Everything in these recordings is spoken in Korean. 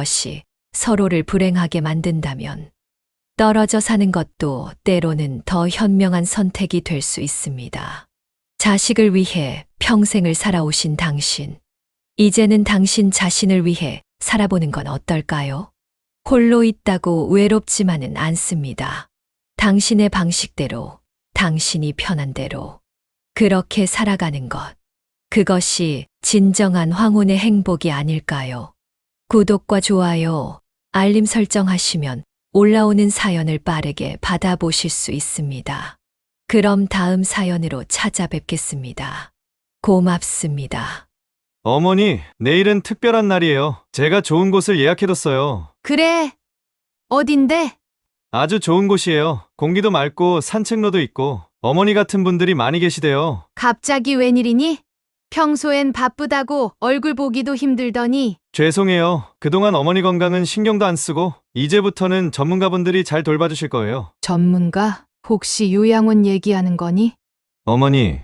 것이 서로를 불행하게 만든다면 떨어져 사는 것도 때로는 더 현명한 선택이 될 수 있습니다. 자식을 위해 평생을 살아오신 당신, 이제는 당신 자신을 위해 살아보는 건 어떨까요? 홀로 있다고 외롭지만은 않습니다. 당신의 방식대로, 당신이 편한 대로 그렇게 살아가는 것. 그것이 진정한 황혼의 행복이 아닐까요? 구독과 좋아요, 알림 설정하시면 올라오는 사연을 빠르게 받아보실 수 있습니다. 그럼 다음 사연으로 찾아뵙겠습니다. 고맙습니다. 어머니, 내일은 특별한 날이에요. 제가 좋은 곳을 예약해뒀어요. 그래. 어딘데? 아주 좋은 곳이에요. 공기도 맑고 산책로도 있고 어머니 같은 분들이 많이 계시대요. 갑자기 웬일이니? 평소엔 바쁘다고 얼굴 보기도 힘들더니 죄송해요. 그동안 어머니 건강은 신경도 안 쓰고 이제부터는 전문가분들이 잘 돌봐주실 거예요. 전문가? 혹시 요양원 얘기하는 거니? 어머니,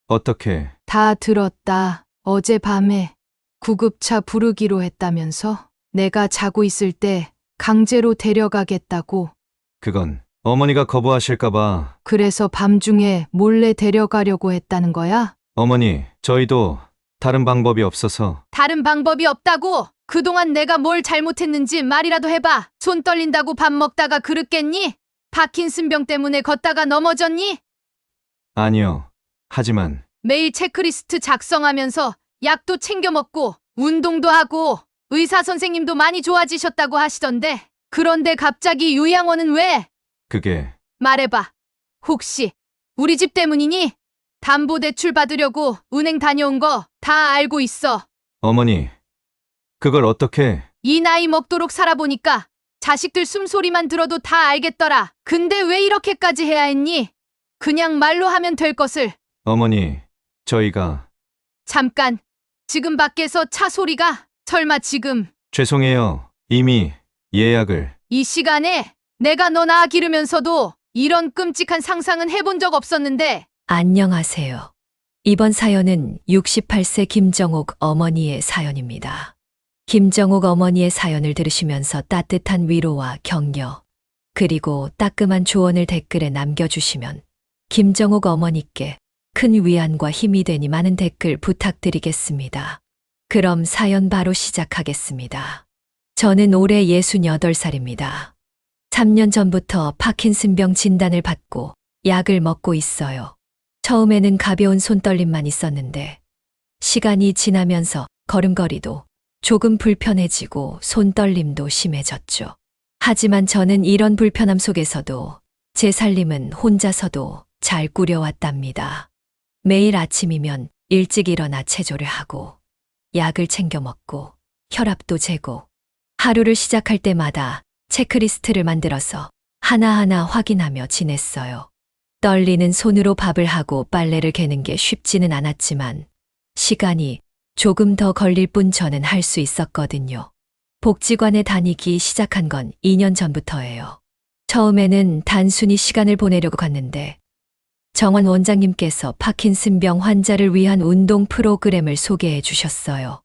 어떻게? 다 들었다. 어젯밤에 구급차 부르기로 했다면서? 내가 자고 있을 때 강제로 데려가겠다고. 그건 어머니가 거부하실까봐. 그래서 밤중에 몰래 데려가려고 했다는 거야? 어머니, 저희도 다른 방법이 없어서. 다른 방법이 없다고? 그동안 내가 뭘 잘못했는지 말이라도 해봐. 손 떨린다고 밥 먹다가 그랬겠니? 파킨슨병 때문에 걷다가 넘어졌니? 아니요. 하지만 매일 체크리스트 작성하면서 약도 챙겨 먹고 운동도 하고 의사 선생님도 많이 좋아지셨다고 하시던데. 그런데 갑자기 요양원은 왜? 그게 말해봐. 혹시 우리 집 때문이니? 담보대출 받으려고 은행 다녀온 거 다 알고 있어. 어머니, 그걸 어떻게? 이 나이 먹도록 살아보니까 자식들 숨소리만 들어도 다 알겠더라. 근데 왜 이렇게까지 해야 했니? 그냥 말로 하면 될 것을. 어머니, 저희가 잠깐. 지금 밖에서 차 소리가. 설마 지금 죄송해요. 이미 예약을. 이 시간에 내가 너 낳아 기르면서도 이런 끔찍한 상상은 해본 적 없었는데. 안녕하세요. 이번 사연은 68세 김정옥 어머니의 사연입니다. 김정옥 어머니의 사연을 들으시면서 따뜻한 위로와 격려, 그리고 따끔한 조언을 댓글에 남겨주시면 김정옥 어머니께 큰 위안과 힘이 되니 많은 댓글 부탁드리겠습니다. 그럼 사연 바로 시작하겠습니다. 저는 올해 68살입니다. 3년 전부터 파킨슨병 진단을 받고 약을 먹고 있어요. 처음에는 가벼운 손떨림만 있었는데 시간이 지나면서 걸음걸이도 조금 불편해지고 손떨림도 심해졌죠. 하지만 저는 이런 불편함 속에서도 제 살림은 혼자서도 잘 꾸려왔답니다. 매일 아침이면 일찍 일어나 체조를 하고 약을 챙겨 먹고 혈압도 재고 하루를 시작할 때마다 체크리스트를 만들어서 하나하나 확인하며 지냈어요. 떨리는 손으로 밥을 하고 빨래를 개는 게 쉽지는 않았지만 시간이 조금 더 걸릴 뿐 저는 할 수 있었거든요. 복지관에 다니기 시작한 건 2년 전부터예요. 처음에는 단순히 시간을 보내려고 갔는데 정원 원장님께서 파킨슨병 환자를 위한 운동 프로그램을 소개해 주셨어요.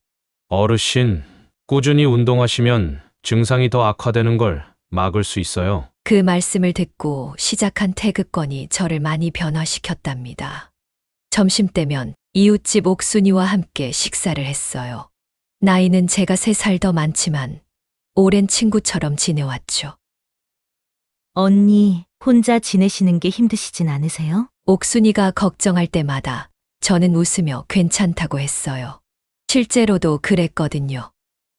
어르신, 꾸준히 운동하시면 증상이 더 악화되는 걸 막을 수 있어요. 그 말씀을 듣고 시작한 태극권이 저를 많이 변화시켰답니다. 점심때면 이웃집 옥순이와 함께 식사를 했어요. 나이는 제가 3살 더 많지만 오랜 친구처럼 지내왔죠. 언니, 혼자 지내시는 게 힘드시진 않으세요? 옥순이가 걱정할 때마다 저는 웃으며 괜찮다고 했어요. 실제로도 그랬거든요.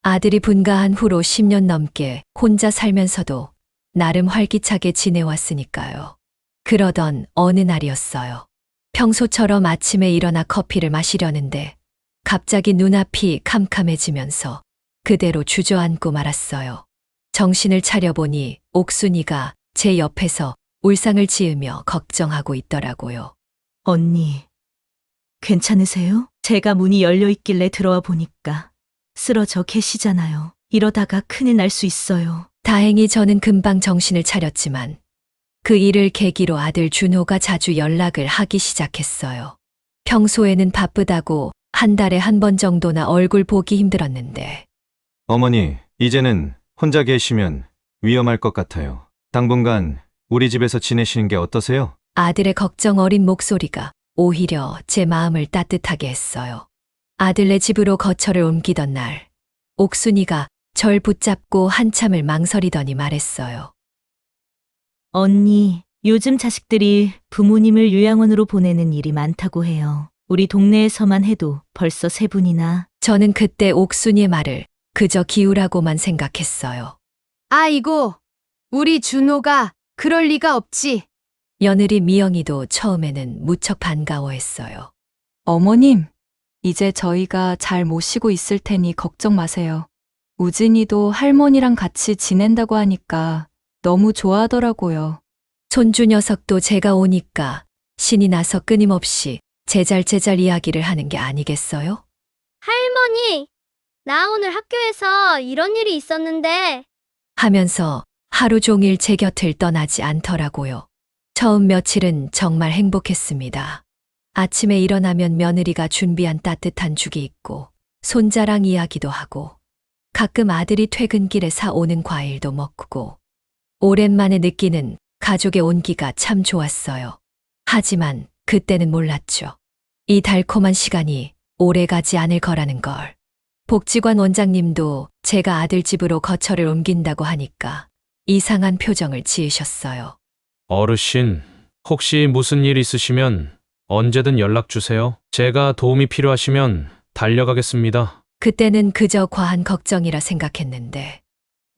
아들이 분가한 후로 10년 넘게 혼자 살면서도 나름 활기차게 지내왔으니까요. 그러던 어느 날이었어요. 평소처럼 아침에 일어나 커피를 마시려는데 갑자기 눈앞이 캄캄해지면서 그대로 주저앉고 말았어요. 정신을 차려보니 옥순이가 제 옆에서 울상을 지으며 걱정하고 있더라고요. 언니, 괜찮으세요? 제가 문이 열려 있길래 들어와 보니까 쓰러져 계시잖아요. 이러다가 큰일 날 수 있어요. 다행히 저는 금방 정신을 차렸지만 그 일을 계기로 아들 준호가 자주 연락을 하기 시작했어요. 평소에는 바쁘다고 한 달에 한 번 정도나 얼굴 보기 힘들었는데 어머니, 이제는 혼자 계시면 위험할 것 같아요. 당분간 우리 집에서 지내시는 게 어떠세요? 아들의 걱정 어린 목소리가 오히려 제 마음을 따뜻하게 했어요. 아들네 집으로 거처를 옮기던 날, 옥순이가 절 붙잡고 한참을 망설이더니 말했어요. 언니, 요즘 자식들이 부모님을 요양원으로 보내는 일이 많다고 해요. 우리 동네에서만 해도 벌써 3분이나. 저는 그때 옥순이의 말을 그저 기우라고만 생각했어요. 아이고, 우리 준호가 그럴 리가 없지. 며느리 미영이도 처음에는 무척 반가워했어요. 어머님, 이제 저희가 잘 모시고 있을 테니 걱정 마세요. 우진이도 할머니랑 같이 지낸다고 하니까 너무 좋아하더라고요. 손주 녀석도 제가 오니까 신이 나서 끊임없이 제잘제잘 이야기를 하는 게 아니겠어요? 할머니, 나 오늘 학교에서 이런 일이 있었는데. 하면서 하루 종일 제 곁을 떠나지 않더라고요. 처음 며칠은 정말 행복했습니다. 아침에 일어나면 며느리가 준비한 따뜻한 죽이 있고 손자랑 이야기도 하고 가끔 아들이 퇴근길에 사오는 과일도 먹고 오랜만에 느끼는 가족의 온기가 참 좋았어요. 하지만 그때는 몰랐죠. 이 달콤한 시간이 오래 가지 않을 거라는 걸. 복지관 원장님도 제가 아들 집으로 거처를 옮긴다고 하니까 이상한 표정을 지으셨어요. 어르신, 혹시 무슨 일 있으시면 언제든 연락 주세요. 제가 도움이 필요하시면 달려가겠습니다. 그때는 그저 과한 걱정이라 생각했는데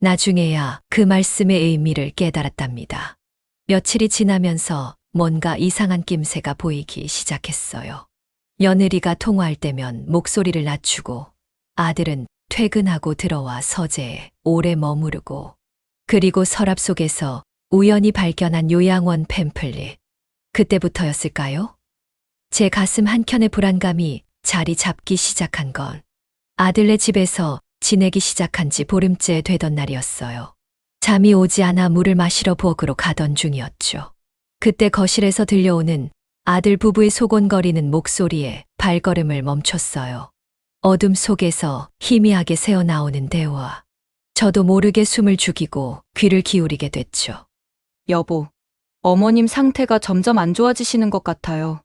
나중에야 그 말씀의 의미를 깨달았답니다. 며칠이 지나면서 뭔가 이상한 낌새가 보이기 시작했어요. 며느리가 통화할 때면 목소리를 낮추고 아들은 퇴근하고 들어와 서재에 오래 머무르고 그리고 서랍 속에서 우연히 발견한 요양원 팸플릿. 그때부터였을까요? 제 가슴 한켠의 불안감이 자리 잡기 시작한 건 아들네 집에서 지내기 시작한 지 보름째 되던 날이었어요. 잠이 오지 않아 물을 마시러 부엌으로 가던 중이었죠. 그때 거실에서 들려오는 아들 부부의 소곤거리는 목소리에 발걸음을 멈췄어요. 어둠 속에서 희미하게 새어나오는 대화. 저도 모르게 숨을 죽이고 귀를 기울이게 됐죠. 여보, 어머님 상태가 점점 안 좋아지시는 것 같아요.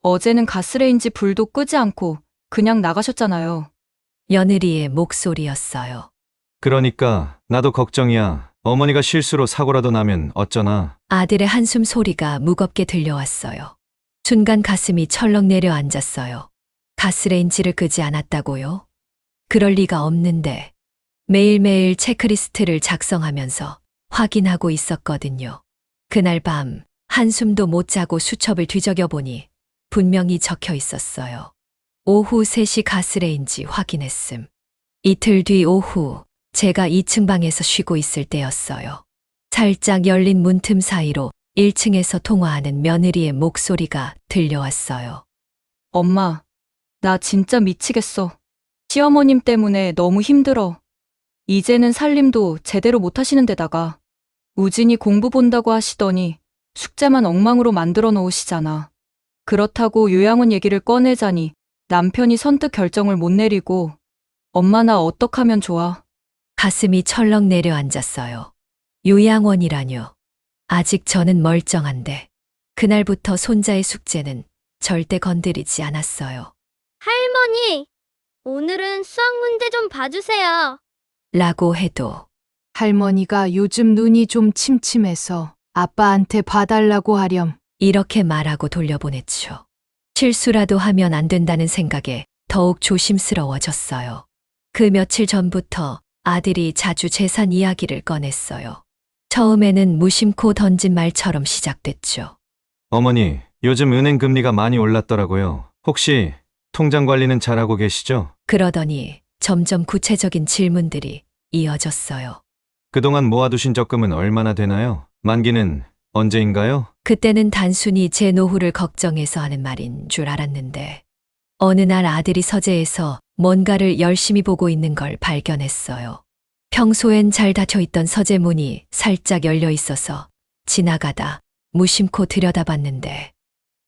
어제는 가스레인지 불도 끄지 않고 그냥 나가셨잖아요. 며느리의 목소리였어요. 그러니까 나도 걱정이야. 어머니가 실수로 사고라도 나면 어쩌나. 아들의 한숨 소리가 무겁게 들려왔어요. 순간 가슴이 철렁 내려앉았어요. 가스레인지를 끄지 않았다고요? 그럴 리가 없는데 매일매일 체크리스트를 작성하면서 확인하고 있었거든요. 그날 밤 한숨도 못 자고 수첩을 뒤적여보니 분명히 적혀 있었어요. 오후 3시 가스레인지 확인했음. 이틀 뒤 오후 제가 2층 방에서 쉬고 있을 때였어요. 살짝 열린 문틈 사이로 1층에서 통화하는 며느리의 목소리가 들려왔어요. 엄마, 나 진짜 미치겠어. 시어머님 때문에 너무 힘들어. 이제는 살림도 제대로 못 하시는 데다가 우진이 공부 본다고 하시더니 숙제만 엉망으로 만들어 놓으시잖아. 그렇다고 요양원 얘기를 꺼내자니 남편이 선뜻 결정을 못 내리고 엄마 나 어떡하면 좋아? 가슴이 철렁 내려앉았어요. 요양원이라뇨. 아직 저는 멀쩡한데 그날부터 손자의 숙제는 절대 건드리지 않았어요. 할머니, 오늘은 수학 문제 좀 봐주세요. 라고 해도 할머니가 요즘 눈이 좀 침침해서 아빠한테 봐달라고 하렴. 이렇게 말하고 돌려보냈죠. 실수라도 하면 안 된다는 생각에 더욱 조심스러워졌어요. 그 며칠 전부터 아들이 자주 재산 이야기를 꺼냈어요. 처음에는 무심코 던진 말처럼 시작됐죠. 어머니, 요즘 은행 금리가 많이 올랐더라고요. 혹시 통장 관리는 잘하고 계시죠? 그러더니 점점 구체적인 질문들이 이어졌어요. 그동안 모아두신 적금은 얼마나 되나요? 만기는 언제인가요? 그때는 단순히 제 노후를 걱정해서 하는 말인 줄 알았는데 어느 날 아들이 서재에서 뭔가를 열심히 보고 있는 걸 발견했어요. 평소엔 잘 닫혀 있던 서재 문이 살짝 열려 있어서 지나가다 무심코 들여다봤는데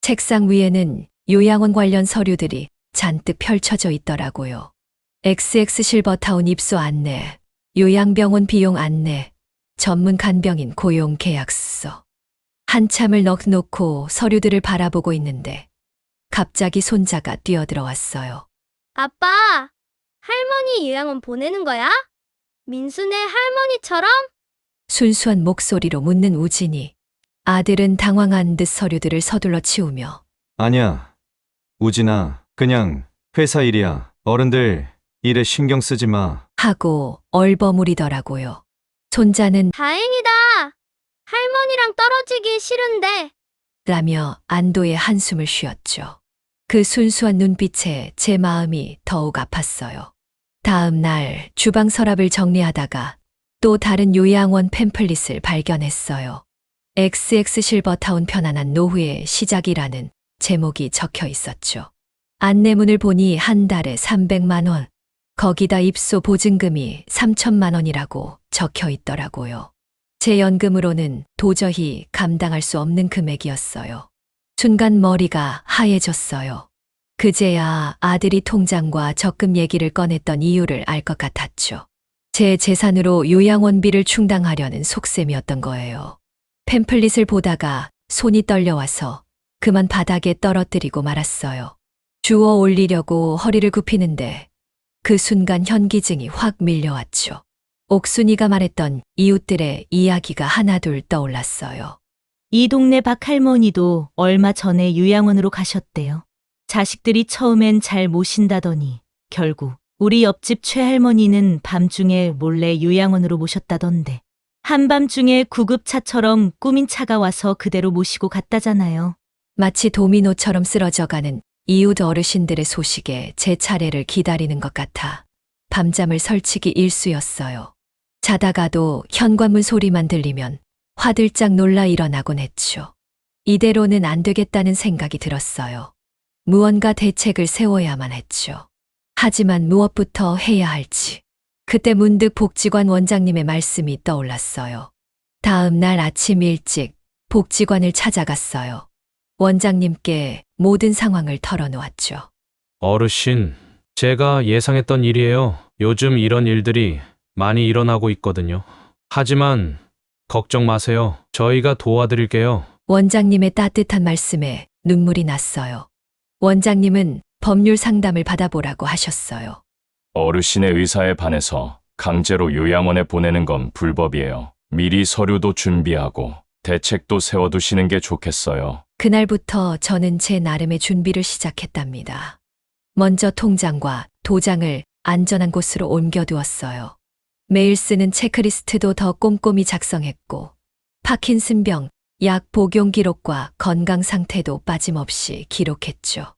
책상 위에는 요양원 관련 서류들이 잔뜩 펼쳐져 있더라고요. XX 실버타운 입소 안내, 요양병원 비용 안내, 전문 간병인 고용 계약서. 한참을 넋놓고 서류들을 바라보고 있는데 갑자기 손자가 뛰어들어왔어요. 아빠, 할머니 요양원 보내는 거야? 민수네 할머니처럼? 순수한 목소리로 묻는 우진이. 아들은 당황한 듯 서류들을 서둘러 치우며 아니야. 우진아, 그냥 회사 일이야. 어른들 일에 신경 쓰지 마. 하고 얼버무리더라고요. 손자는 다행이다. 할머니랑 떨어지기 싫은데. 라며 안도의 한숨을 쉬었죠. 그 순수한 눈빛에 제 마음이 더욱 아팠어요. 다음 날 주방 서랍을 정리하다가 또 다른 요양원 팸플릿을 발견했어요. XX 실버타운 편안한 노후의 시작이라는 제목이 적혀 있었죠. 안내문을 보니 한 달에 300만 원, 거기다 입소 보증금이 3천만 원이라고 적혀 있더라고요. 제 연금으로는 도저히 감당할 수 없는 금액이었어요. 순간 머리가 하얘졌어요. 그제야 아들이 통장과 적금 얘기를 꺼냈던 이유를 알 것 같았죠. 제 재산으로 요양원비를 충당하려는 속셈이었던 거예요. 팸플릿을 보다가 손이 떨려와서 그만 바닥에 떨어뜨리고 말았어요. 주워 올리려고 허리를 굽히는데 그 순간 현기증이 확 밀려왔죠. 옥순이가 말했던 이웃들의 이야기가 하나둘 떠올랐어요. 이 동네 박 할머니도 얼마 전에 요양원으로 가셨대요. 자식들이 처음엔 잘 모신다더니 결국 우리 옆집 최할머니는 밤중에 몰래 요양원으로 모셨다던데. 한밤중에 구급차처럼 꾸민 차가 와서 그대로 모시고 갔다잖아요. 마치 도미노처럼 쓰러져가는 이웃 어르신들의 소식에 제 차례를 기다리는 것 같아 밤잠을 설치기 일쑤였어요. 자다가도 현관문 소리만 들리면 화들짝 놀라 일어나곤 했죠. 이대로는 안 되겠다는 생각이 들었어요. 무언가 대책을 세워야만 했죠. 하지만 무엇부터 해야 할지. 그때 문득 복지관 원장님의 말씀이 떠올랐어요. 다음 날 아침 일찍 복지관을 찾아갔어요. 원장님께 모든 상황을 털어놓았죠. 어르신, 제가 예상했던 일이에요. 요즘 이런 일들이 많이 일어나고 있거든요. 하지만 걱정 마세요. 저희가 도와드릴게요. 원장님의 따뜻한 말씀에 눈물이 났어요. 원장님은 법률 상담을 받아보라고 하셨어요. 어르신의 의사에 반해서 강제로 요양원에 보내는 건 불법이에요. 미리 서류도 준비하고 대책도 세워두시는 게 좋겠어요. 그날부터 저는 제 나름의 준비를 시작했답니다. 먼저 통장과 도장을 안전한 곳으로 옮겨두었어요. 매일 쓰는 체크리스트도 더 꼼꼼히 작성했고, 파킨슨병, 약 복용 기록과 건강 상태도 빠짐없이 기록했죠.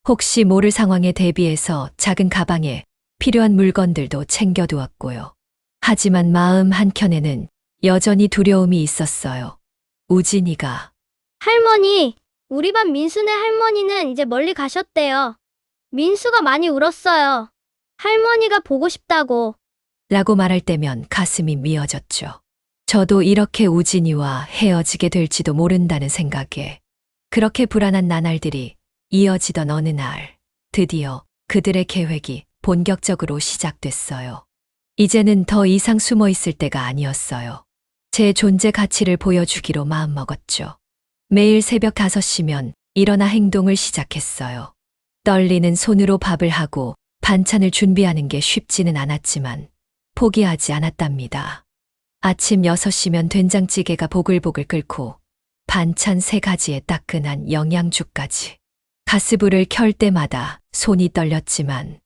혹시 모를 상황에 대비해서 작은 가방에 필요한 물건들도 챙겨두었고요. 하지만 마음 한켠에는 여전히 두려움이 있었어요. 우진이가 할머니, 우리 반 민수네 할머니는 이제 멀리 가셨대요. 민수가 많이 울었어요. 할머니가 보고 싶다고. 라고 말할 때면 가슴이 미어졌죠. 저도 이렇게 우진이와 헤어지게 될지도 모른다는 생각에 그렇게 불안한 나날들이 이어지던 어느 날, 드디어 그들의 계획이 본격적으로 시작됐어요. 이제는 더 이상 숨어 있을 때가 아니었어요. 제 존재 가치를 보여주기로 마음먹었죠. 매일 새벽 5시면 일어나 행동을 시작했어요. 떨리는 손으로 밥을 하고 반찬을 준비하는 게 쉽지는 않았지만 포기하지 않았답니다. 아침 6시면 된장찌개가 보글보글 끓고 반찬 3가지에 따끈한 영양죽까지. 가스불을 켤 때마다 손이 떨렸지만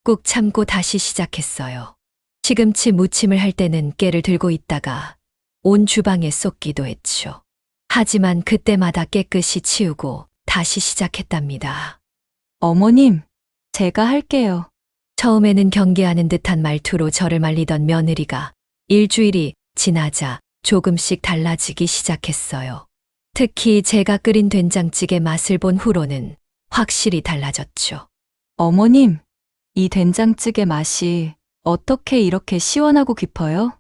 꾹 참고 다시 시작했어요. 시금치 무침을 할 때는 깨를 들고 있다가 온 주방에 쏟기도 했죠. 하지만 그때마다 깨끗이 치우고 다시 시작했답니다. 어머님, 제가 할게요. 처음에는 경계하는 듯한 말투로 저를 말리던 며느리가 일주일이 지나자 조금씩 달라지기 시작했어요. 특히 제가 끓인 된장찌개 맛을 본 후로는 확실히 달라졌죠. 어머님, 이 된장찌개 맛이 어떻게 이렇게 시원하고 깊어요?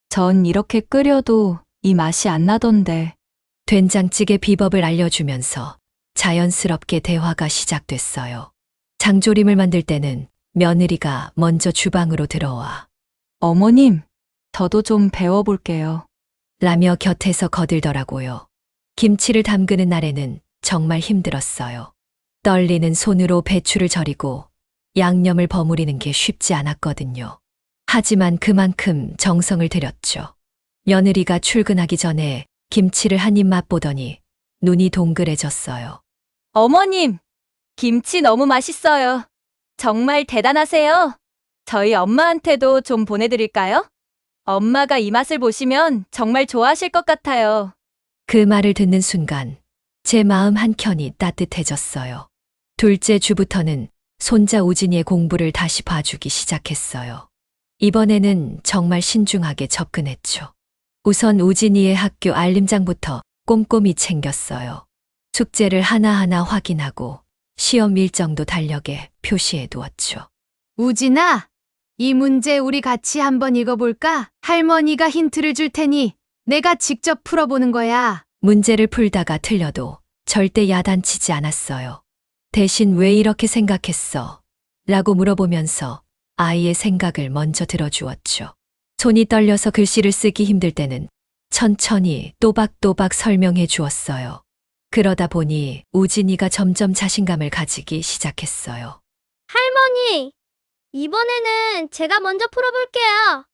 전 이렇게 끓여도 이 맛이 안 나던데. 된장찌개 비법을 알려주면서 자연스럽게 대화가 시작됐어요. 장조림을 만들 때는 며느리가 먼저 주방으로 들어와 어머님, 저도 좀 배워볼게요. 라며 곁에서 거들더라고요. 김치를 담그는 날에는 정말 힘들었어요. 떨리는 손으로 배추를 절이고 양념을 버무리는 게 쉽지 않았거든요. 하지만 그만큼 정성을 들였죠. 며느리가 출근하기 전에 김치를 한 입 맛보더니 눈이 동그래졌어요. 어머님, 김치 너무 맛있어요. 정말 대단하세요. 저희 엄마한테도 좀 보내드릴까요? 엄마가 이 맛을 보시면 정말 좋아하실 것 같아요. 그 말을 듣는 순간 제 마음 한켠이 따뜻해졌어요. 둘째 주부터는 손자 우진이의 공부를 다시 봐주기 시작했어요. 이번에는 정말 신중하게 접근했죠. 우선 우진이의 학교 알림장부터 꼼꼼히 챙겼어요. 숙제를 하나하나 확인하고 시험 일정도 달력에 표시해 두었죠. 우진아, 이 문제 우리 같이 한번 읽어볼까? 할머니가 힌트를 줄 테니 내가 직접 풀어보는 거야. 문제를 풀다가 틀려도 절대 야단치지 않았어요. 대신 왜 이렇게 생각했어? 라고 물어보면서 아이의 생각을 먼저 들어주었죠. 손이 떨려서 글씨를 쓰기 힘들 때는 천천히 또박또박 설명해 주었어요. 그러다 보니 우진이가 점점 자신감을 가지기 시작했어요. 할머니, 이번에는 제가 먼저 풀어볼게요.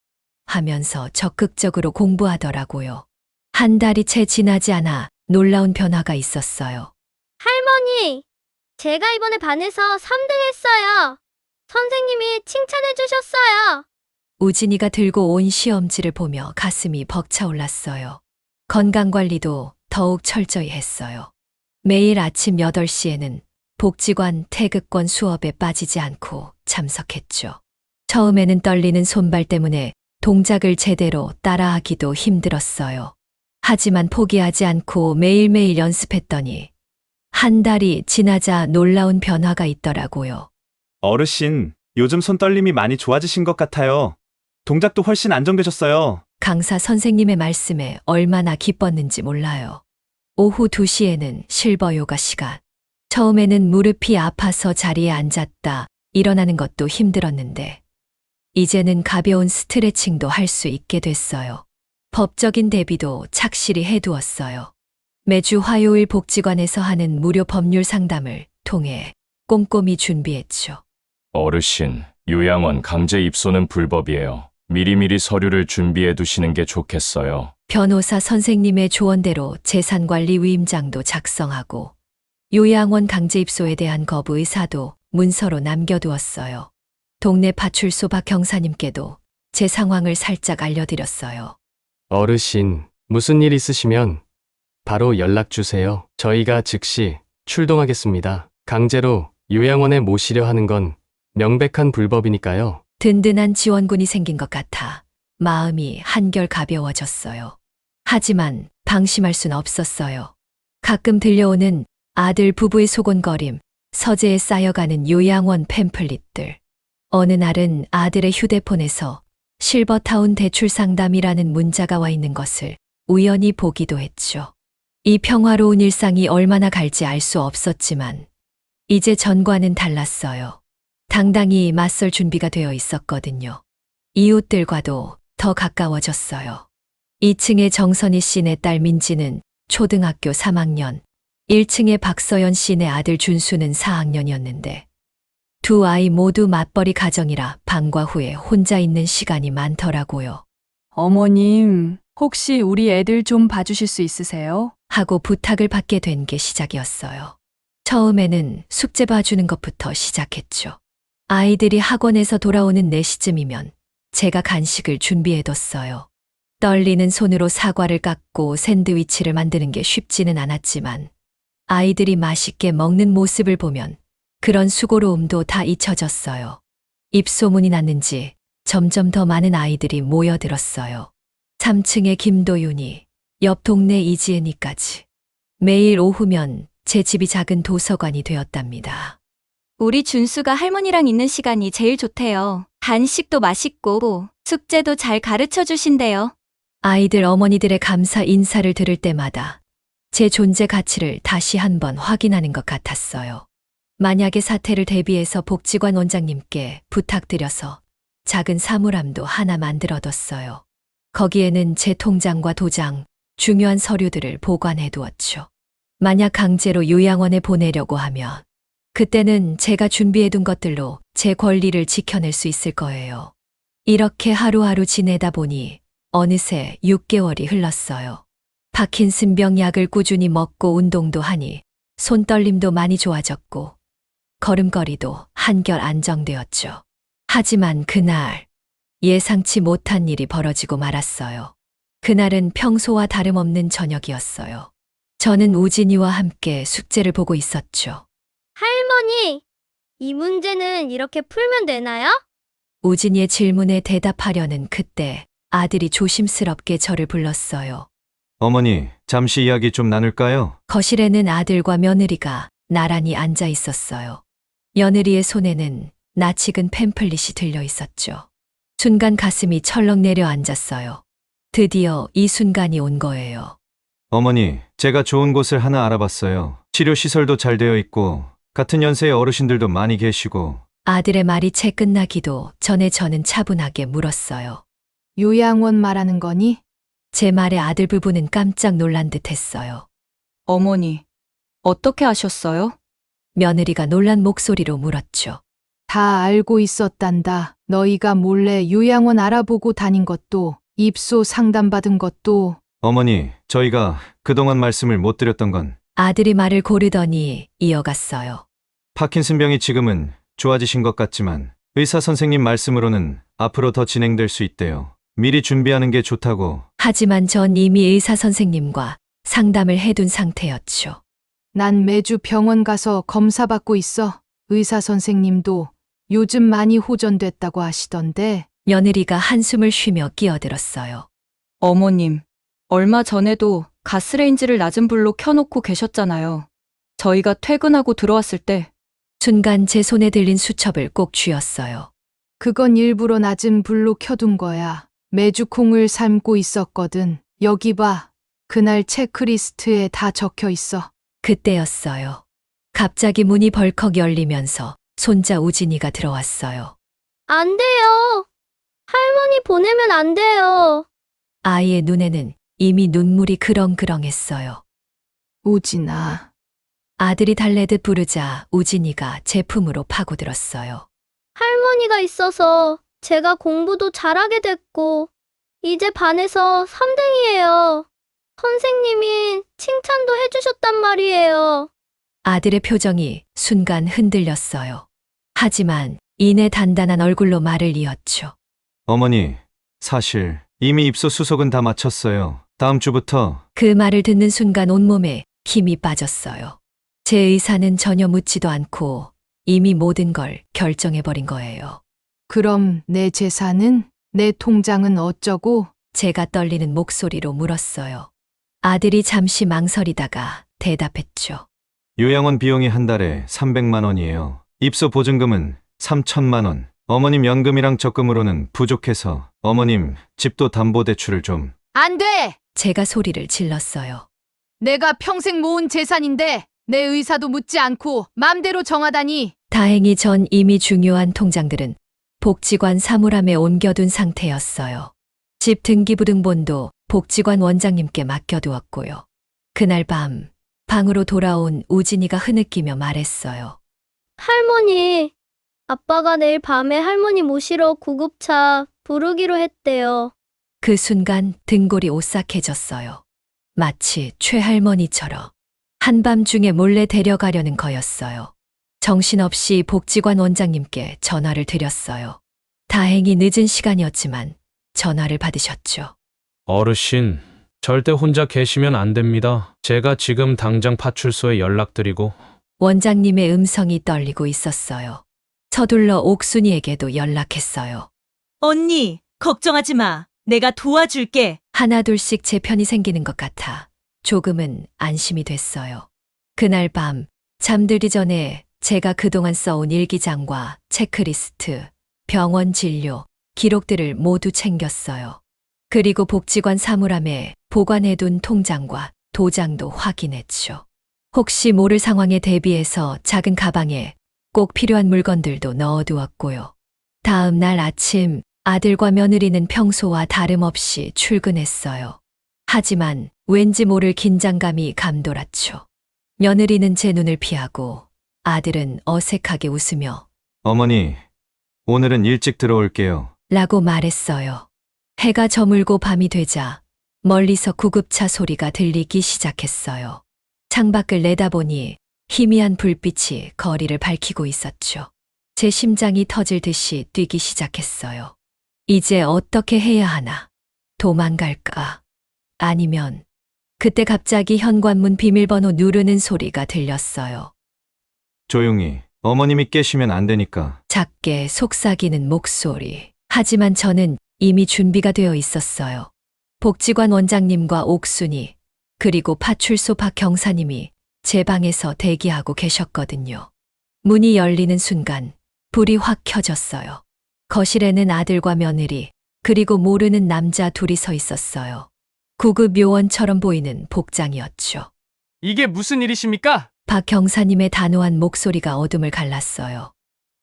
하면서 적극적으로 공부하더라고요. 한 달이 채 지나지 않아 놀라운 변화가 있었어요. 할머니, 제가 이번에 반에서 3등 했어요. 선생님이 칭찬해 주셨어요. 우진이가 들고 온 시험지를 보며 가슴이 벅차올랐어요. 건강관리도 더욱 철저히 했어요. 매일 아침 8시에는 복지관 태극권 수업에 빠지지 않고 참석했죠. 처음에는 떨리는 손발 때문에 동작을 제대로 따라하기도 힘들었어요. 하지만 포기하지 않고 매일매일 연습했더니 한 달이 지나자 놀라운 변화가 있더라고요. 어르신, 요즘 손떨림이 많이 좋아지신 것 같아요. 동작도 훨씬 안정되셨어요. 강사 선생님의 말씀에 얼마나 기뻤는지 몰라요. 오후 2시에는 실버 요가 시간. 처음에는 무릎이 아파서 자리에 앉았다 일어나는 것도 힘들었는데 이제는 가벼운 스트레칭도 할 수 있게 됐어요. 법적인 대비도 착실히 해두었어요. 매주 화요일 복지관에서 하는 무료 법률 상담을 통해 꼼꼼히 준비했죠. 어르신, 요양원 강제 입소는 불법이에요. 미리미리 서류를 준비해 두시는 게 좋겠어요. 변호사 선생님의 조언대로 재산관리 위임장도 작성하고 요양원 강제 입소에 대한 거부 의사도 문서로 남겨두었어요. 동네 파출소 박 경사님께도 제 상황을 살짝 알려드렸어요. 어르신, 무슨 일 있으시면 바로 연락 주세요. 저희가 즉시 출동하겠습니다. 강제로 요양원에 모시려 하는 건 명백한 불법이니까요. 든든한 지원군이 생긴 것 같아 마음이 한결 가벼워졌어요. 하지만 방심할 순 없었어요. 가끔 들려오는 아들 부부의 소곤거림, 서재에 쌓여가는 요양원 팸플릿들. 어느 날은 아들의 휴대폰에서 실버타운 대출 상담이라는 문자가 와 있는 것을 우연히 보기도 했죠. 이 평화로운 일상이 얼마나 갈지 알 수 없었지만 이제 전과는 달랐어요. 당당히 맞설 준비가 되어 있었거든요. 이웃들과도 더 가까워졌어요. 2층의 정선희 씨네 딸 민지는 초등학교 3학년, 1층의 박서연 씨네 아들 준수는 4학년이었는데 두 아이 모두 맞벌이 가정이라 방과 후에 혼자 있는 시간이 많더라고요. 어머님, 혹시 우리 애들 좀 봐주실 수 있으세요? 하고 부탁을 받게 된 게 시작이었어요. 처음에는 숙제 봐주는 것부터 시작했죠. 아이들이 학원에서 돌아오는 4시쯤이면 제가 간식을 준비해뒀어요. 떨리는 손으로 사과를 깎고 샌드위치를 만드는 게 쉽지는 않았지만 아이들이 맛있게 먹는 모습을 보면 그런 수고로움도 다 잊혀졌어요. 입소문이 났는지 점점 더 많은 아이들이 모여들었어요. 3층의 김도윤이, 옆 동네 이지은이까지. 매일 오후면 제 집이 작은 도서관이 되었답니다. 우리 준수가 할머니랑 있는 시간이 제일 좋대요. 간식도 맛있고 숙제도 잘 가르쳐 주신대요. 아이들 어머니들의 감사 인사를 들을 때마다 제 존재 가치를 다시 한번 확인하는 것 같았어요. 만약의 사태를 대비해서 복지관 원장님께 부탁드려서 작은 사물함도 하나 만들어뒀어요. 거기에는 제 통장과 도장, 중요한 서류들을 보관해 두었죠. 만약 강제로 요양원에 보내려고 하면 그때는 제가 준비해둔 것들로 제 권리를 지켜낼 수 있을 거예요. 이렇게 하루하루 지내다 보니 어느새 6개월이 흘렀어요. 파킨슨병 약을 꾸준히 먹고 운동도 하니 손떨림도 많이 좋아졌고 걸음걸이도 한결 안정되었죠. 하지만 그날 예상치 못한 일이 벌어지고 말았어요. 그날은 평소와 다름없는 저녁이었어요. 저는 우진이와 함께 숙제를 보고 있었죠. 할머니, 이 문제는 이렇게 풀면 되나요? 우진이의 질문에 대답하려는 그때 아들이 조심스럽게 저를 불렀어요. 어머니, 잠시 이야기 좀 나눌까요? 거실에는 아들과 며느리가 나란히 앉아 있었어요. 며느리의 손에는 낯익은 팸플릿이 들려 있었죠. 순간 가슴이 철렁 내려앉았어요. 드디어 이 순간이 온 거예요. 어머니, 제가 좋은 곳을 하나 알아봤어요. 치료시설도 잘 되어 있고 같은 연세의 어르신들도 많이 계시고. 아들의 말이 채 끝나기도 전에 저는 차분하게 물었어요. 요양원 말하는 거니? 제 말에 아들 부부는 깜짝 놀란 듯 했어요. 어머니, 어떻게 아셨어요? 며느리가 놀란 목소리로 물었죠. 다 알고 있었단다. 너희가 몰래 요양원 알아보고 다닌 것도, 입소 상담받은 것도. 어머니, 저희가 그동안 말씀을 못 드렸던 건 아들이 말을 고르더니 이어갔어요. 파킨슨병이 지금은 좋아지신 것 같지만 의사 선생님 말씀으로는 앞으로 더 진행될 수 있대요. 미리 준비하는 게 좋다고. 하지만 전 이미 의사 선생님과 상담을 해둔 상태였죠. 난 매주 병원 가서 검사받고 있어. 의사 선생님도 요즘 많이 호전됐다고 하시던데. 며느리가 한숨을 쉬며 끼어들었어요. 어머님, 얼마 전에도 가스레인지를 낮은 불로 켜놓고 계셨잖아요. 저희가 퇴근하고 들어왔을 때. 순간 제 손에 들린 수첩을 꼭 쥐었어요. 그건 일부러 낮은 불로 켜둔 거야. 매주 콩을 삶고 있었거든. 여기 봐. 그날 체크리스트에 다 적혀 있어. 그때였어요. 갑자기 문이 벌컥 열리면서 손자 우진이가 들어왔어요. 안 돼요. 할머니 보내면 안 돼요. 아이의 눈에는 이미 눈물이 그렁그렁했어요. 우진아. 아들이 달래듯 부르자 우진이가 제 품으로 파고들었어요. 할머니가 있어서 제가 공부도 잘하게 됐고, 이제 반에서 3등이에요. 선생님이 칭찬도 해주셨단 말이에요. 아들의 표정이 순간 흔들렸어요. 하지만 이내 단단한 얼굴로 말을 이었죠. 어머니, 사실 이미 입소 수속은 다 마쳤어요. 다음 주부터. 그 말을 듣는 순간 온몸에 힘이 빠졌어요. 제 의사는 전혀 묻지도 않고 이미 모든 걸 결정해버린 거예요. 그럼 내 재산은? 내 통장은 어쩌고? 제가 떨리는 목소리로 물었어요. 아들이 잠시 망설이다가 대답했죠. 요양원 비용이 한 달에 300만 원이에요. 입소 보증금은 3천만 원. 어머님 연금이랑 적금으로는 부족해서 어머님 집도 담보대출을 좀. 안 돼! 제가 소리를 질렀어요. 내가 평생 모은 재산인데 내 의사도 묻지 않고 맘대로 정하다니. 다행히 전 이미 중요한 통장들은 복지관 사물함에 옮겨둔 상태였어요. 집 등기부등본도 복지관 원장님께 맡겨두었고요. 그날 밤 방으로 돌아온 우진이가 흐느끼며 말했어요. 할머니, 아빠가 내일 밤에 할머니 모시러 구급차 부르기로 했대요. 그 순간 등골이 오싹해졌어요. 마치 최할머니처럼 한밤중에 몰래 데려가려는 거였어요. 정신없이 복지관 원장님께 전화를 드렸어요. 다행히 늦은 시간이었지만 전화를 받으셨죠. 어르신, 절대 혼자 계시면 안 됩니다. 제가 지금 당장 파출소에 연락드리고. 원장님의 음성이 떨리고 있었어요. 서둘러 옥순이에게도 연락했어요. 언니, 걱정하지 마. 내가 도와줄게. 하나둘씩 제 편이 생기는 것 같아 조금은 안심이 됐어요. 그날 밤 잠들기 전에 제가 그동안 써온 일기장과 체크리스트, 병원 진료, 기록들을 모두 챙겼어요. 그리고 복지관 사물함에 보관해둔 통장과 도장도 확인했죠. 혹시 모를 상황에 대비해서 작은 가방에 꼭 필요한 물건들도 넣어두었고요. 다음 날 아침 아들과 며느리는 평소와 다름없이 출근했어요. 하지만 왠지 모를 긴장감이 감돌았죠. 며느리는 제 눈을 피하고 아들은 어색하게 웃으며 어머니, 오늘은 일찍 들어올게요. 라고 말했어요. 해가 저물고 밤이 되자 멀리서 구급차 소리가 들리기 시작했어요. 창밖을 내다보니 희미한 불빛이 거리를 밝히고 있었죠. 제 심장이 터질 듯이 뛰기 시작했어요. 이제 어떻게 해야 하나? 도망갈까? 아니면 그때 갑자기 현관문 비밀번호 누르는 소리가 들렸어요. 조용히. 어머님이 깨시면 안 되니까. 작게 속삭이는 목소리. 하지만 저는 이미 준비가 되어 있었어요. 복지관 원장님과 옥순이 그리고 파출소 박 경사님이 제 방에서 대기하고 계셨거든요. 문이 열리는 순간 불이 확 켜졌어요. 거실에는 아들과 며느리 그리고 모르는 남자 둘이 서 있었어요. 구급 요원처럼 보이는 복장이었죠. 이게 무슨 일이십니까? 박 경사님의 단호한 목소리가 어둠을 갈랐어요.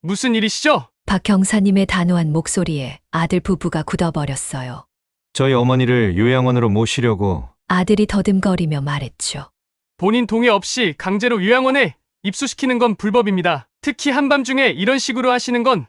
무슨 일이시죠? 박 경사님의 단호한 목소리에 아들 부부가 굳어버렸어요. 저희 어머니를 요양원으로 모시려고. 아들이 더듬거리며 말했죠. 본인 동의 없이 강제로 요양원에 입소시키는 건 불법입니다. 특히 한밤중에 이런 식으로 하시는 건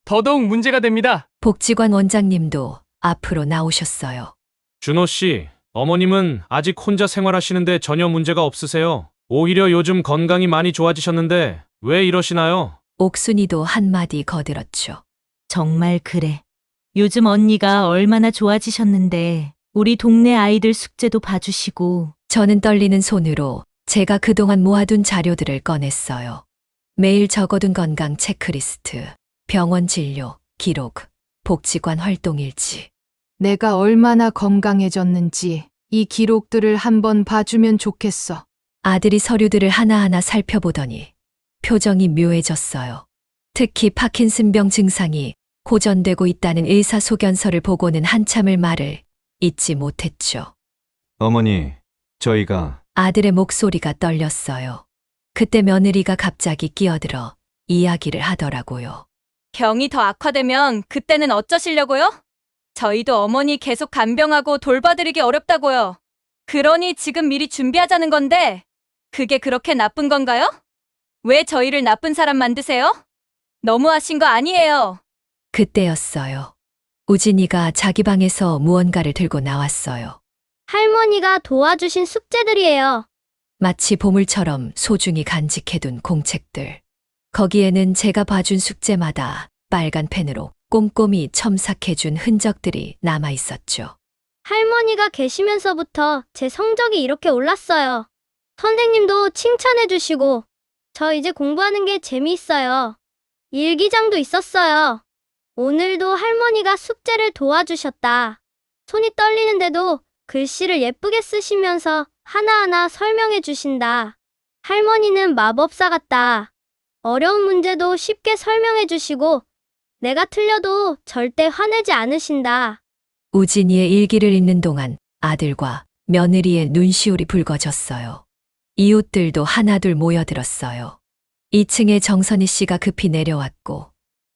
더더욱 문제가 됩니다. 복지관 원장님도 앞으로 나오셨어요. 준호 씨, 어머님은 아직 혼자 생활하시는데 전혀 문제가 없으세요. 오히려 요즘 건강이 많이 좋아지셨는데 왜 이러시나요? 옥순이도 한마디 거들었죠. 정말 그래. 요즘 언니가 얼마나 좋아지셨는데 우리 동네 아이들 숙제도 봐주시고. 저는 떨리는 손으로 제가 그동안 모아둔 자료들을 꺼냈어요. 매일 적어둔 건강 체크리스트, 병원 진료, 기록, 복지관 활동일지. 내가 얼마나 건강해졌는지 이 기록들을 한번 봐주면 좋겠어. 아들이 서류들을 하나하나 살펴보더니 표정이 묘해졌어요. 특히 파킨슨병 증상이 호전되고 있다는 의사소견서를 보고는 한참을 말을 잇지 못했죠. 어머니, 저희가. 아들의 목소리가 떨렸어요. 그때 며느리가 갑자기 끼어들어 이야기를 하더라고요. 병이 더 악화되면 그때는 어쩌시려고요? 저희도 어머니 계속 간병하고 돌봐드리기 어렵다고요. 그러니 지금 미리 준비하자는 건데 그게 그렇게 나쁜 건가요? 왜 저희를 나쁜 사람 만드세요? 너무하신 거 아니에요. 그때였어요. 우진이가 자기 방에서 무언가를 들고 나왔어요. 할머니가 도와주신 숙제들이에요. 마치 보물처럼 소중히 간직해둔 공책들. 거기에는 제가 봐준 숙제마다 빨간 펜으로 꼼꼼히 첨삭해준 흔적들이 남아 있었죠. 할머니가 계시면서부터 제 성적이 이렇게 올랐어요. 선생님도 칭찬해 주시고 저 이제 공부하는 게 재미있어요. 일기장도 있었어요. 오늘도 할머니가 숙제를 도와주셨다. 손이 떨리는데도 글씨를 예쁘게 쓰시면서 하나하나 설명해 주신다. 할머니는 마법사 같다. 어려운 문제도 쉽게 설명해 주시고 내가 틀려도 절대 화내지 않으신다. 우진이의 일기를 읽는 동안 아들과 며느리의 눈시울이 붉어졌어요. 이웃들도 하나둘 모여들었어요. 2층에 정선희 씨가 급히 내려왔고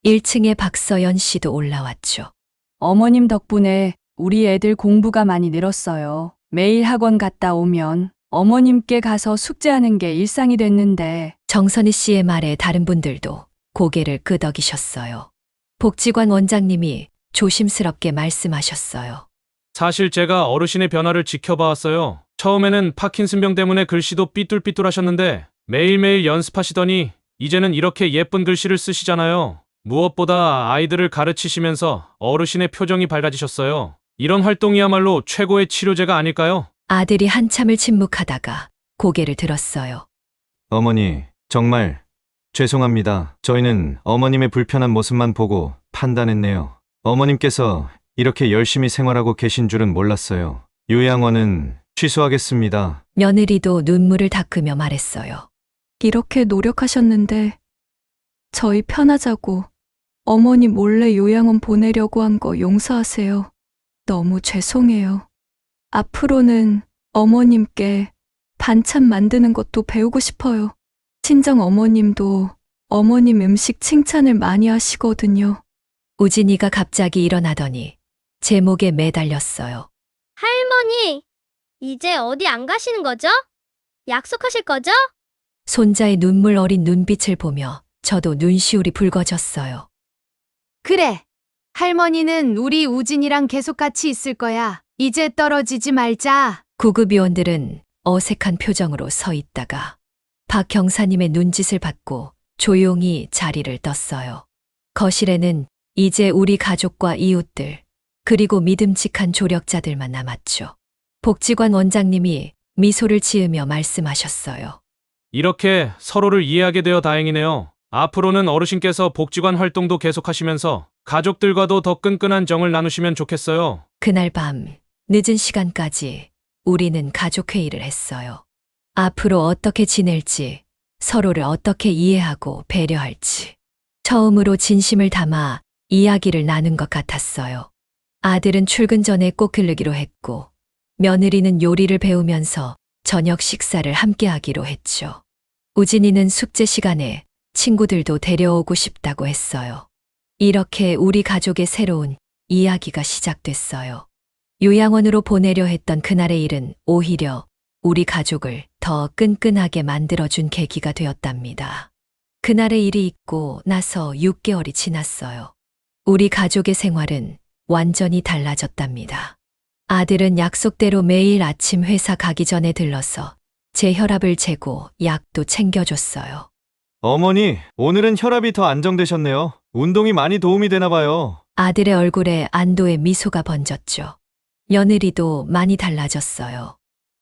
1층에 박서연 씨도 올라왔죠. 어머님 덕분에 우리 애들 공부가 많이 늘었어요. 매일 학원 갔다 오면 어머님께 가서 숙제하는 게 일상이 됐는데. 정선희 씨의 말에 다른 분들도 고개를 끄덕이셨어요. 복지관 원장님이 조심스럽게 말씀하셨어요. 사실 제가 어르신의 변화를 지켜봐왔어요. 처음에는 파킨슨병 때문에 글씨도 삐뚤삐뚤하셨는데 매일매일 연습하시더니 이제는 이렇게 예쁜 글씨를 쓰시잖아요. 무엇보다 아이들을 가르치시면서 어르신의 표정이 밝아지셨어요. 이런 활동이야말로 최고의 치료제가 아닐까요? 아들이 한참을 침묵하다가 고개를 들었어요. 어머니, 정말 죄송합니다. 저희는 어머님의 불편한 모습만 보고 판단했네요. 어머님께서 이렇게 열심히 생활하고 계신 줄은 몰랐어요. 요양원은 취소하겠습니다. 며느리도 눈물을 닦으며 말했어요. 이렇게 노력하셨는데 저희 편하자고 어머니 몰래 요양원 보내려고 한 거 용서하세요. 너무 죄송해요. 앞으로는 어머님께 반찬 만드는 것도 배우고 싶어요. 친정 어머님도 어머님 음식 칭찬을 많이 하시거든요. 우진이가 갑자기 일어나더니 제 목에 매달렸어요. 할머니, 이제 어디 안 가시는 거죠? 약속하실 거죠? 손자의 눈물 어린 눈빛을 보며 저도 눈시울이 붉어졌어요. 그래. 할머니는 우리 우진이랑 계속 같이 있을 거야. 이제 떨어지지 말자. 구급요원들은 어색한 표정으로 서 있다가 박 경사님의 눈짓을 받고 조용히 자리를 떴어요. 거실에는 이제 우리 가족과 이웃들, 그리고 믿음직한 조력자들만 남았죠. 복지관 원장님이 미소를 지으며 말씀하셨어요. 이렇게 서로를 이해하게 되어 다행이네요. 앞으로는 어르신께서 복지관 활동도 계속하시면서 가족들과도 더 끈끈한 정을 나누시면 좋겠어요. 그날 밤 늦은 시간까지 우리는 가족회의를 했어요. 앞으로 어떻게 지낼지, 서로를 어떻게 이해하고 배려할지. 처음으로 진심을 담아 이야기를 나눈 것 같았어요. 아들은 출근 전에 꼭 들르기로 했고, 며느리는 요리를 배우면서 저녁 식사를 함께 하기로 했죠. 우진이는 숙제 시간에 친구들도 데려오고 싶다고 했어요. 이렇게 우리 가족의 새로운 이야기가 시작됐어요. 요양원으로 보내려 했던 그날의 일은 오히려 우리 가족을 더 끈끈하게 만들어준 계기가 되었답니다. 그날의 일이 있고 나서 6개월이 지났어요. 우리 가족의 생활은 완전히 달라졌답니다. 아들은 약속대로 매일 아침 회사 가기 전에 들러서 제 혈압을 재고 약도 챙겨줬어요. 어머니, 오늘은 혈압이 더 안정되셨네요. 운동이 많이 도움이 되나 봐요. 아들의 얼굴에 안도의 미소가 번졌죠. 며느리도 많이 달라졌어요.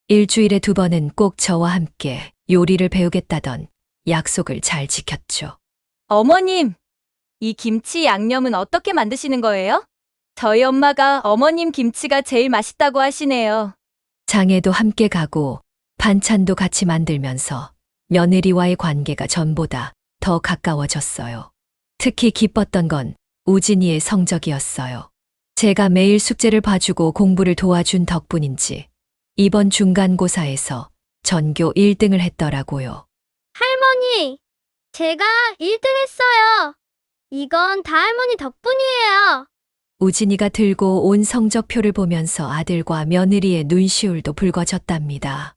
일주일에 2번은 꼭 저와 함께 요리를 배우겠다던 약속을 잘 지켰죠. 어머님, 이 김치 양념은 어떻게 만드시는 거예요? 저희 엄마가 어머님 김치가 제일 맛있다고 하시네요. 장에도 함께 가고 반찬도 같이 만들면서 며느리와의 관계가 전보다 더 가까워졌어요. 특히 기뻤던 건 우진이의 성적이었어요. 제가 매일 숙제를 봐주고 공부를 도와준 덕분인지 이번 중간고사에서 전교 1등을 했더라고요. 할머니, 제가 1등 했어요. 이건 다 할머니 덕분이에요. 우진이가 들고 온 성적표를 보면서 아들과 며느리의 눈시울도 붉어졌답니다.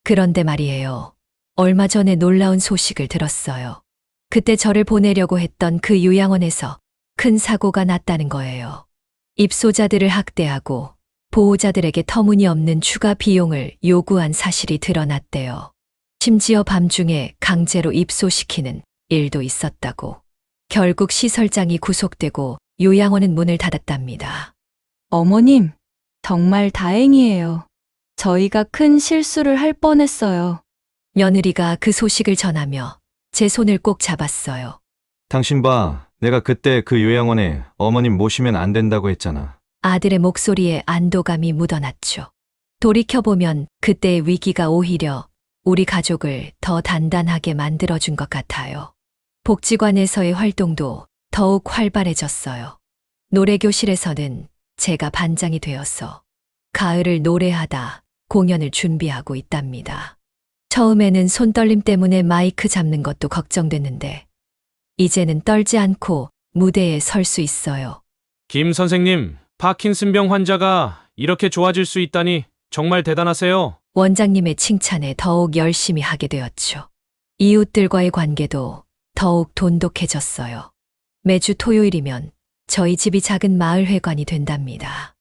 그런데 말이에요. 얼마 전에 놀라운 소식을 들었어요. 그때 저를 보내려고 했던 그 요양원에서 큰 사고가 났다는 거예요. 입소자들을 학대하고 보호자들에게 터무니없는 추가 비용을 요구한 사실이 드러났대요. 심지어 밤중에 강제로 입소시키는 일도 있었다고. 결국 시설장이 구속되고 요양원은 문을 닫았답니다. 어머님, 정말 다행이에요. 저희가 큰 실수를 할 뻔했어요. 며느리가 그 소식을 전하며 제 손을 꼭 잡았어요. 당신 봐, 내가 그때 그 요양원에 어머님 모시면 안 된다고 했잖아. 아들의 목소리에 안도감이 묻어났죠. 돌이켜보면 그때의 위기가 오히려 우리 가족을 더 단단하게 만들어준 것 같아요. 복지관에서의 활동도 더욱 활발해졌어요. 노래교실에서는 제가 반장이 되어서 가을을 노래하다 공연을 준비하고 있답니다. 처음에는 손떨림 때문에 마이크 잡는 것도 걱정됐는데 이제는 떨지 않고 무대에 설 수 있어요. 김 선생님, 파킨슨병 환자가 이렇게 좋아질 수 있다니 정말 대단하세요. 원장님의 칭찬에 더욱 열심히 하게 되었죠. 이웃들과의 관계도 더욱 돈독해졌어요. 매주 토요일이면 저희 집이 작은 마을 회관이 된답니다.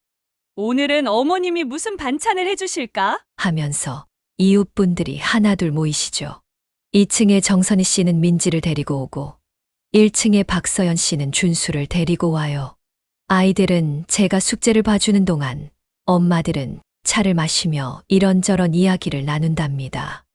오늘은 어머님이 무슨 반찬을 해주실까? 하면서 이웃분들이 하나둘 모이시죠. 2층에 정선희 씨는 민지를 데리고 오고 1층에 박서연 씨는 준수를 데리고 와요. 아이들은 제가 숙제를 봐주는 동안 엄마들은 차를 마시며 이런저런 이야기를 나눈답니다.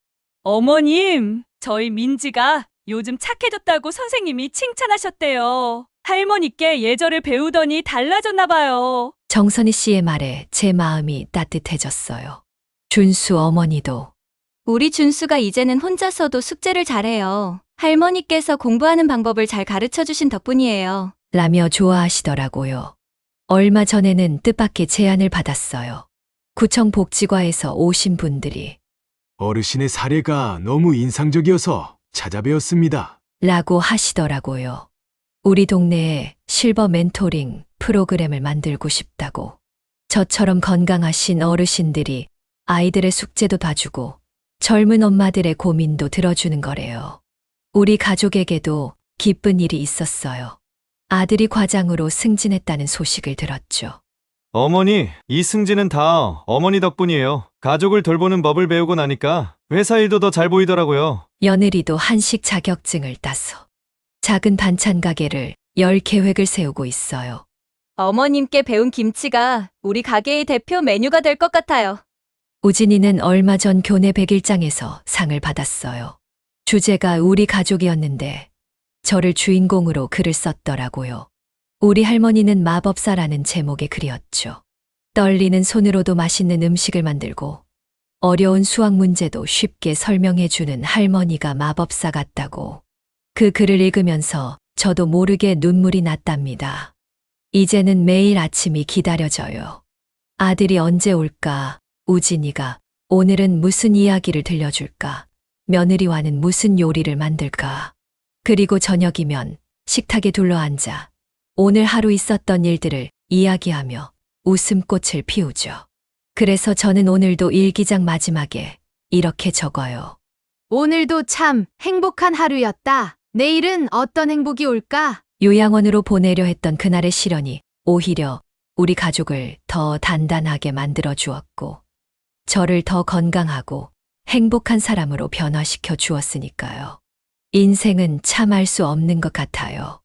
어머님, 저희 민지가 요즘 착해졌다고 선생님이 칭찬하셨대요. 할머니께 예절을 배우더니 달라졌나 봐요. 정선희 씨의 말에 제 마음이 따뜻해졌어요. 준수 어머니도 우리 준수가 이제는 혼자서도 숙제를 잘해요. 할머니께서 공부하는 방법을 잘 가르쳐 주신 덕분이에요. 라며 좋아하시더라고요. 얼마 전에는 뜻밖의 제안을 받았어요. 구청 복지과에서 오신 분들이 어르신의 사례가 너무 인상적이어서 찾아뵈었습니다. 라고 하시더라고요. 우리 동네에 실버 멘토링 프로그램을 만들고 싶다고. 저처럼 건강하신 어르신들이 아이들의 숙제도 봐주고 젊은 엄마들의 고민도 들어주는 거래요. 우리 가족에게도 기쁜 일이 있었어요. 아들이 과장으로 승진했다는 소식을 들었죠. 어머니, 이 승진은 다 어머니 덕분이에요. 가족을 돌보는 법을 배우고 나니까 회사 일도 더 잘 보이더라고요. 며느리도 한식 자격증을 따서 작은 반찬 가게를 열 계획을 세우고 있어요. 어머님께 배운 김치가 우리 가게의 대표 메뉴가 될 것 같아요. 우진이는 얼마 전 교내 100일장에서 상을 받았어요. 주제가 우리 가족이었는데 저를 주인공으로 글을 썼더라고요. 우리 할머니는 마법사라는 제목의 글이었죠. 떨리는 손으로도 맛있는 음식을 만들고 어려운 수학 문제도 쉽게 설명해주는 할머니가 마법사 같다고. 그 글을 읽으면서 저도 모르게 눈물이 났답니다. 이제는 매일 아침이 기다려져요. 아들이 언제 올까? 우진이가 오늘은 무슨 이야기를 들려줄까? 며느리와는 무슨 요리를 만들까? 그리고 저녁이면 식탁에 둘러앉아 오늘 하루 있었던 일들을 이야기하며 웃음꽃을 피우죠. 그래서 저는 오늘도 일기장 마지막에 이렇게 적어요. 오늘도 참 행복한 하루였다. 내일은 어떤 행복이 올까? 요양원으로 보내려 했던 그날의 시련이 오히려 우리 가족을 더 단단하게 만들어 주었고, 저를 더 건강하고 행복한 사람으로 변화시켜 주었으니까요. 인생은 참 알 수 없는 것 같아요.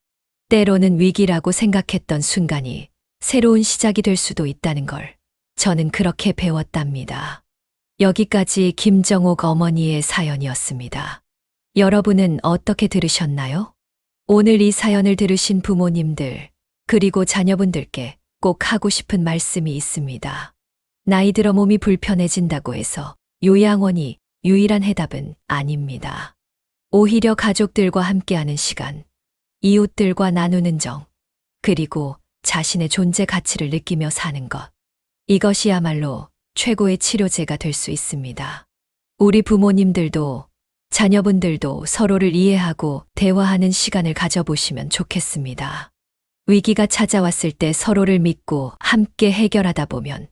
때로는 위기라고 생각했던 순간이 새로운 시작이 될 수도 있다는 걸 저는 그렇게 배웠답니다. 여기까지 김정옥 어머니의 사연이었습니다. 여러분은 어떻게 들으셨나요? 오늘 이 사연을 들으신 부모님들, 그리고 자녀분들께 꼭 하고 싶은 말씀이 있습니다. 나이 들어 몸이 불편해진다고 해서 요양원이 유일한 해답은 아닙니다. 오히려 가족들과 함께하는 시간, 이웃들과 나누는 정, 그리고 자신의 존재 가치를 느끼며 사는 것. 이것이야말로 최고의 치료제가 될 수 있습니다. 우리 부모님들도 자녀분들도 서로를 이해하고 대화하는 시간을 가져보시면 좋겠습니다. 위기가 찾아왔을 때 서로를 믿고 함께 해결하다 보면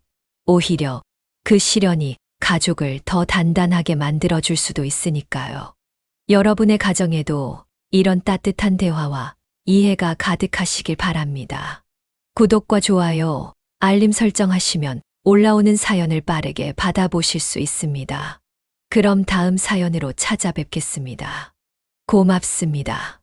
오히려 그 시련이 가족을 더 단단하게 만들어줄 수도 있으니까요. 여러분의 가정에도 이런 따뜻한 대화와 이해가 가득하시길 바랍니다. 구독과 좋아요, 알림 설정하시면 올라오는 사연을 빠르게 받아보실 수 있습니다. 그럼 다음 사연으로 찾아뵙겠습니다. 고맙습니다.